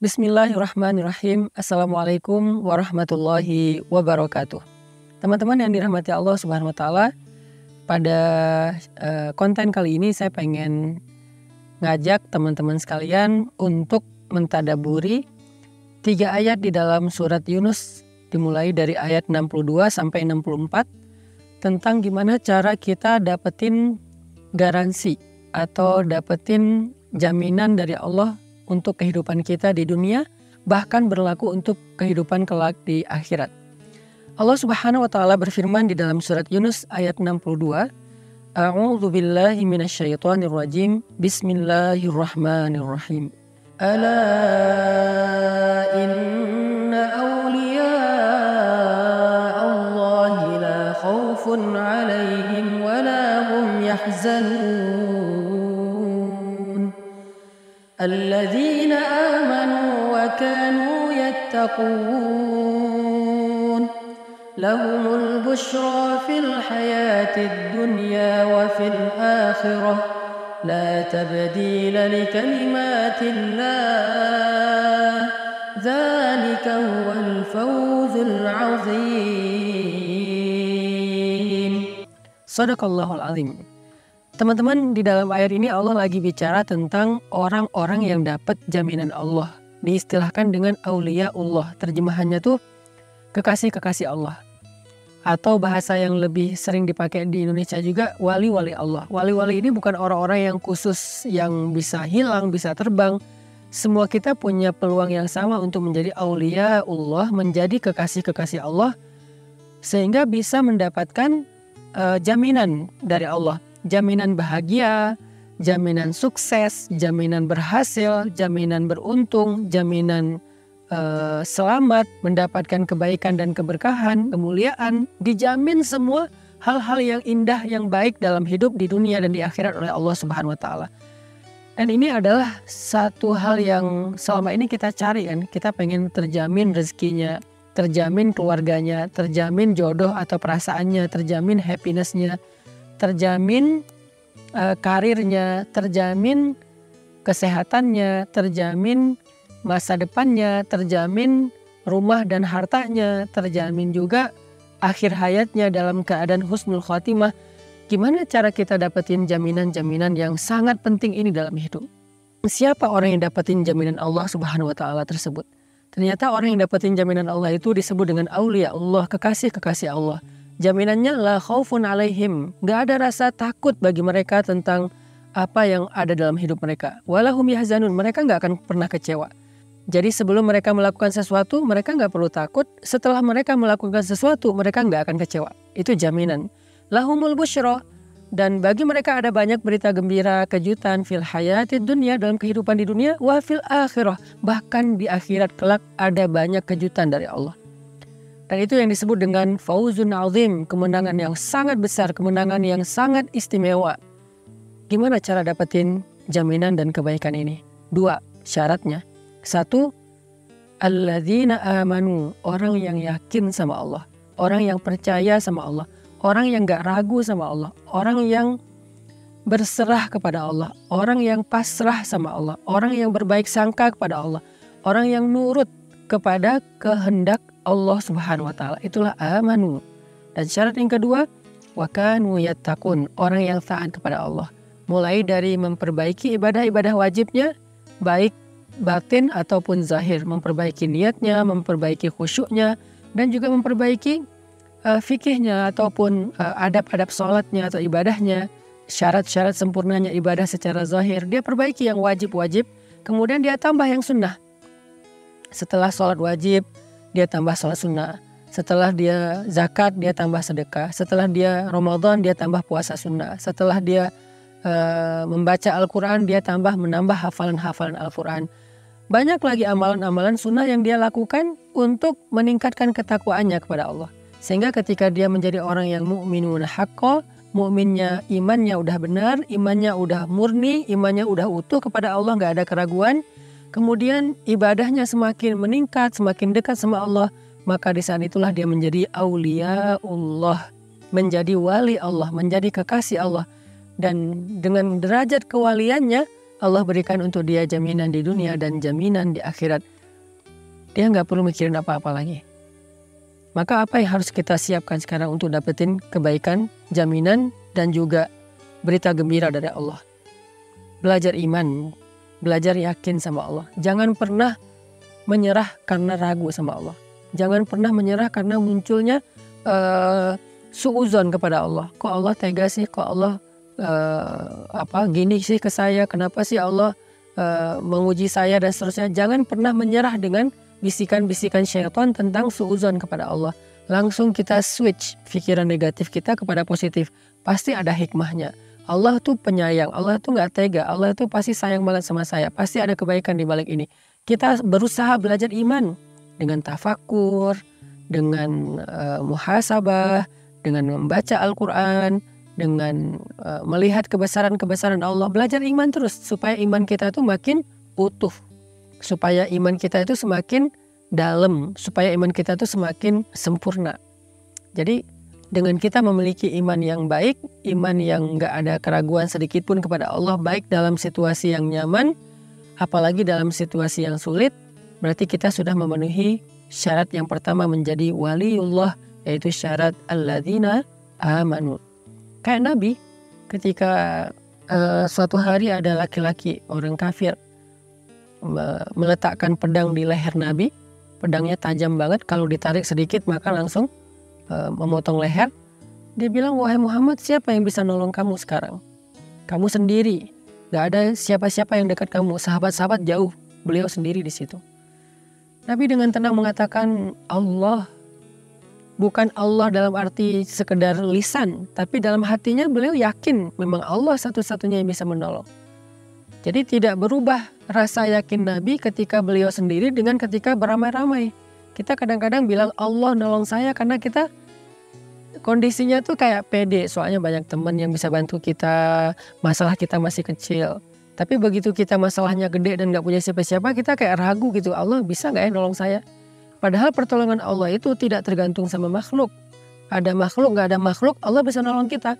Bismillahirrahmanirrahim. Assalamualaikum warahmatullahi wabarakatuh. Teman-teman yang dirahmati Allah Subhanahu wa taala, pada konten kali ini saya pengen ngajak teman-teman sekalian untuk mentadaburi 3 ayat di dalam surat Yunus, dimulai dari ayat 62 sampai 64, tentang gimana cara kita dapetin garansi atau dapetin jaminan dari Allah untuk kehidupan kita di dunia, bahkan berlaku untuk kehidupan kelak di akhirat. Allah Subhanahu wa taala berfirman di dalam surat Yunus ayat 62, A'udzu billahi minasyaitonir rajim. Bismillahirrahmanirrahim. Ala inna awliya Allahi la khaufun 'alaihim wa la hum yahzanun. الذين آمنوا وكانوا يتقون لهم البشرى في الحياة الدنيا وفي الآخرة لا تبديل لكلمات الله ذلك هو الفوز العظيم. Sadaqallahul azim. Teman-teman, di dalam ayat ini Allah lagi bicara tentang orang-orang yang dapat jaminan Allah. Diistilahkan dengan aulia Allah. Terjemahannya tuh kekasih-kekasih Allah. Atau bahasa yang lebih sering dipakai di Indonesia juga, wali-wali Allah. Wali-wali ini bukan orang-orang yang khusus yang bisa hilang, bisa terbang. Semua kita punya peluang yang sama untuk menjadi aulia Allah, menjadi kekasih-kekasih Allah, sehingga bisa mendapatkan jaminan dari Allah. Jaminan bahagia, jaminan sukses, jaminan berhasil, jaminan beruntung, jaminan selamat, mendapatkan kebaikan dan keberkahan, kemuliaan, dijamin semua hal-hal yang indah, yang baik dalam hidup di dunia dan di akhirat oleh Allah Subhanahu wa taala. Dan ini adalah satu hal yang selama ini kita cari kan, kita pengen terjamin rezekinya, terjamin keluarganya, terjamin jodoh atau perasaannya, terjamin happiness-nya, terjamin karirnya, terjamin kesehatannya, terjamin masa depannya, terjamin rumah dan hartanya, terjamin juga akhir hayatnya dalam keadaan husnul khotimah. Gimana cara kita dapetin jaminan-jaminan yang sangat penting ini dalam hidup? Siapa orang yang dapetin jaminan Allah Subhanahu wa taala tersebut? Ternyata orang yang dapetin jaminan Allah itu disebut dengan aulia Allah, kekasih-kekasih Allah. Jaminannya la khaufun alaihim, gak ada rasa takut bagi mereka tentang apa yang ada dalam hidup mereka. Walahum yahzanun, mereka gak akan pernah kecewa. Jadi sebelum mereka melakukan sesuatu, mereka gak perlu takut. Setelah mereka melakukan sesuatu, mereka gak akan kecewa. Itu jaminan. Lahumul busyra, dan bagi mereka ada banyak berita gembira, kejutan fil hayatid dunya, dalam kehidupan di dunia, wa fil akhirah, bahkan di akhirat kelak ada banyak kejutan dari Allah. Dan itu yang disebut dengan fauzun azim, kemenangan yang sangat besar, kemenangan yang sangat istimewa. Gimana cara dapetin jaminan dan kebaikan ini? 2 syaratnya. 1, alladzina amanu, orang yang yakin sama Allah, orang yang percaya sama Allah, orang yang gak ragu sama Allah, orang yang berserah kepada Allah, orang yang pasrah sama Allah, orang yang berbaik sangka kepada Allah, orang yang nurut kepada kehendak Allah Subhanahu wa taala. Itulah amanu. Dan syarat yang kedua, wa kanu yattaqun, orang yang taat kepada Allah. Mulai dari memperbaiki ibadah-ibadah wajibnya, baik batin ataupun zahir, memperbaiki niatnya, memperbaiki khusyuknya, dan juga memperbaiki fikihnya ataupun adab-adab sholatnya atau ibadahnya, syarat-syarat sempurnanya ibadah secara zahir. Dia perbaiki yang wajib-wajib, kemudian dia tambah yang sunnah. Setelah sholat wajib, dia tambah sholat sunnah. Setelah dia zakat, dia tambah sedekah. Setelah dia Ramadan, dia tambah puasa sunnah. Setelah dia membaca Al-Quran, dia menambah hafalan-hafalan Al-Quran. Banyak lagi amalan-amalan sunnah yang dia lakukan untuk meningkatkan ketakwaannya kepada Allah. Sehingga ketika dia menjadi orang yang mu'minun haqqo, mu'minnya, imannya udah benar, imannya udah murni, imannya udah utuh kepada Allah, gak ada keraguan. Kemudian ibadahnya semakin meningkat, semakin dekat sama Allah, maka di saat itulah dia menjadi aulia Allah, menjadi wali Allah, menjadi kekasih Allah. Dan dengan derajat kewaliannya, Allah berikan untuk dia jaminan di dunia dan jaminan di akhirat. Dia nggak perlu mikirin apa-apa lagi. Maka apa yang harus kita siapkan sekarang untuk dapetin kebaikan, jaminan, dan juga berita gembira dari Allah? Belajar iman, belajar yakin sama Allah. Jangan pernah menyerah karena ragu sama Allah. Jangan pernah menyerah karena munculnya suuzon kepada Allah. Kok Allah tega sih? Kok Allah gini sih ke saya? Kenapa sih Allah menguji saya dan seterusnya? Jangan pernah menyerah dengan bisikan-bisikan syaitan tentang suuzon kepada Allah. Langsung kita switch pikiran negatif kita kepada positif. Pasti ada hikmahnya. Allah tuh penyayang, Allah tuh gak tega, Allah tuh pasti sayang banget sama saya. Pasti ada kebaikan di balik ini. Kita berusaha belajar iman dengan tafakur, dengan muhasabah, dengan membaca Al-Quran, dengan melihat kebesaran-kebesaran Allah. Belajar iman terus supaya iman kita tuh makin utuh, supaya iman kita itu semakin dalam, supaya iman kita tuh semakin sempurna. Jadi dengan kita memiliki iman yang baik, iman yang gak ada keraguan sedikit pun kepada Allah, baik dalam situasi yang nyaman, apalagi dalam situasi yang sulit, berarti kita sudah memenuhi syarat yang pertama menjadi waliullah, yaitu syarat alladzina amanu. Kayak Nabi, ketika suatu hari ada laki-laki, orang kafir, meletakkan pedang di leher Nabi. Pedangnya tajam banget, kalau ditarik sedikit maka langsung memotong leher. Dia bilang, wahai Muhammad, siapa yang bisa nolong kamu sekarang? Kamu sendiri, gak ada siapa-siapa yang dekat kamu. Sahabat-sahabat jauh, beliau sendiri di situ. Nabi dengan tenang mengatakan Allah. Bukan Allah dalam arti sekedar lisan, tapi dalam hatinya beliau yakin memang Allah satu-satunya yang bisa menolong. Jadi tidak berubah rasa yakin Nabi ketika beliau sendiri dengan ketika beramai-ramai. Kita kadang-kadang bilang Allah nolong saya karena kita kondisinya tuh kayak pede. Soalnya banyak teman yang bisa bantu kita, masalah kita masih kecil. Tapi begitu kita masalahnya gede dan gak punya siapa-siapa, kita kayak ragu gitu. Allah bisa gak ya nolong saya? Padahal pertolongan Allah itu tidak tergantung sama makhluk. Ada makhluk, gak ada makhluk, Allah bisa nolong kita.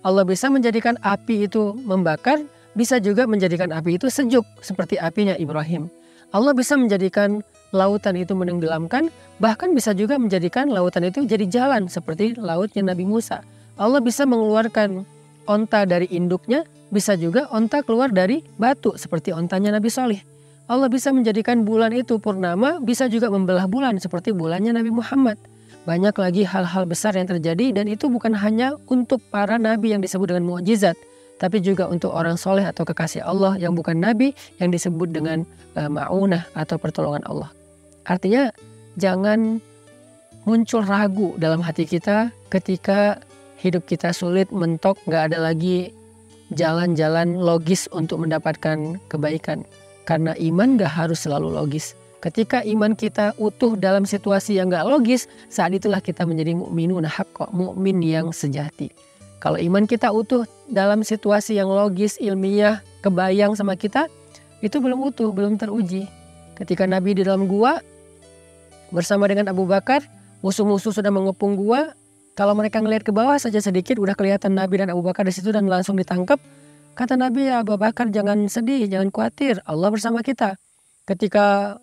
Allah bisa menjadikan api itu membakar, bisa juga menjadikan api itu sejuk seperti apinya Ibrahim. Allah bisa menjadikan lautan itu menenggelamkan, bahkan bisa juga menjadikan lautan itu jadi jalan seperti lautnya Nabi Musa. Allah bisa mengeluarkan onta dari induknya, bisa juga onta keluar dari batu seperti ontanya Nabi Saleh. Allah bisa menjadikan bulan itu purnama, bisa juga membelah bulan seperti bulannya Nabi Muhammad. Banyak lagi hal-hal besar yang terjadi, dan itu bukan hanya untuk para nabi yang disebut dengan mukjizat, tapi juga untuk orang soleh atau kekasih Allah yang bukan nabi yang disebut dengan ma'unah atau pertolongan Allah. Artinya jangan muncul ragu dalam hati kita ketika hidup kita sulit, mentok, gak ada lagi jalan-jalan logis untuk mendapatkan kebaikan. Karena iman gak harus selalu logis. Ketika iman kita utuh dalam situasi yang gak logis, saat itulah kita menjadi mukminun haqqa, mukmin yang sejati. Kalau iman kita utuh dalam situasi yang logis, ilmiah, kebayang sama kita, itu belum utuh, belum teruji. Ketika Nabi di dalam gua bersama dengan Abu Bakar, musuh-musuh sudah mengepung gua. Kalau mereka ngelihat ke bawah saja sedikit, udah kelihatan Nabi dan Abu Bakar di situ dan langsung ditangkap. Kata Nabi, ya Abu Bakar, jangan sedih, jangan khawatir, Allah bersama kita. Ketika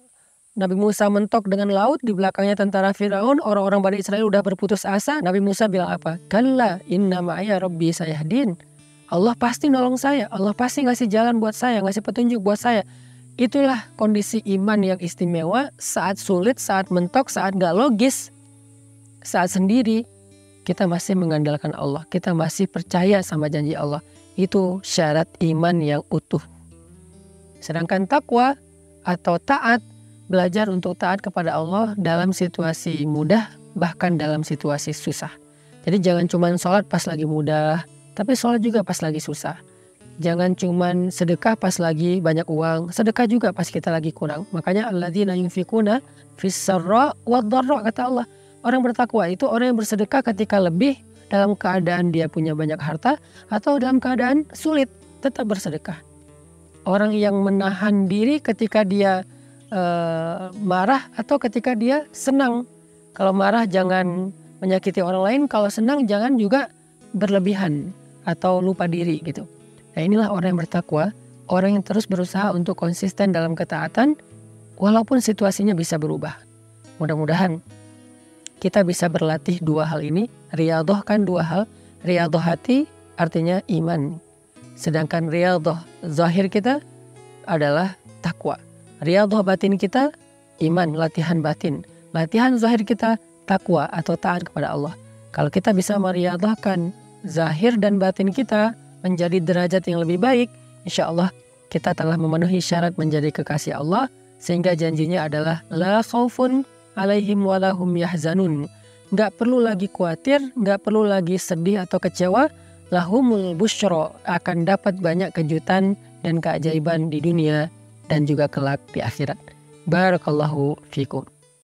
Nabi Musa mentok dengan laut, di belakangnya tentara Firaun, orang-orang Bani Israel udah berputus asa. Nabi Musa bilang apa? Kalla inna ma'aya rabbi sayahdin. Allah pasti nolong saya, Allah pasti ngasih jalan buat saya, ngasih petunjuk buat saya. Itulah kondisi iman yang istimewa saat sulit, saat mentok, saat gak logis, saat sendiri. Kita masih mengandalkan Allah, kita masih percaya sama janji Allah. Itu syarat iman yang utuh. Sedangkan takwa atau taat, belajar untuk taat kepada Allah dalam situasi mudah, bahkan dalam situasi susah. Jadi jangan cuma sholat pas lagi mudah, tapi sholat juga pas lagi susah. Jangan cuma sedekah pas lagi banyak uang, sedekah juga pas kita lagi kurang. Makanya alladzina yunfikuna fis-sarra wad-dharra, kata Allah. Orang bertakwa itu orang yang bersedekah ketika lebih, dalam keadaan dia punya banyak harta, atau dalam keadaan sulit tetap bersedekah. Orang yang menahan diri ketika dia marah atau ketika dia senang. Kalau marah jangan menyakiti orang lain, kalau senang jangan juga berlebihan atau lupa diri gitu. Nah inilah orang yang bertakwa, orang yang terus berusaha untuk konsisten dalam ketaatan walaupun situasinya bisa berubah. Mudah-mudahan kita bisa berlatih dua hal ini. Riyadhah kan dua hal. Riyadhah hati artinya iman. Sedangkan riyadhah zahir kita adalah takwa. Riyadhah batin kita iman, latihan batin. Latihan zahir kita takwa atau taat kepada Allah. Kalau kita bisa meriyadhahkan zahir dan batin kita menjadi derajat yang lebih baik, insya Allah kita telah memenuhi syarat menjadi kekasih Allah, sehingga janjinya adalah la khaufun alaihim walahum yahzanun. Gak perlu lagi khawatir, gak perlu lagi sedih atau kecewa. Lahumul busyra, akan dapat banyak kejutan dan keajaiban di dunia dan juga kelak di akhirat. Barakallahu fikum.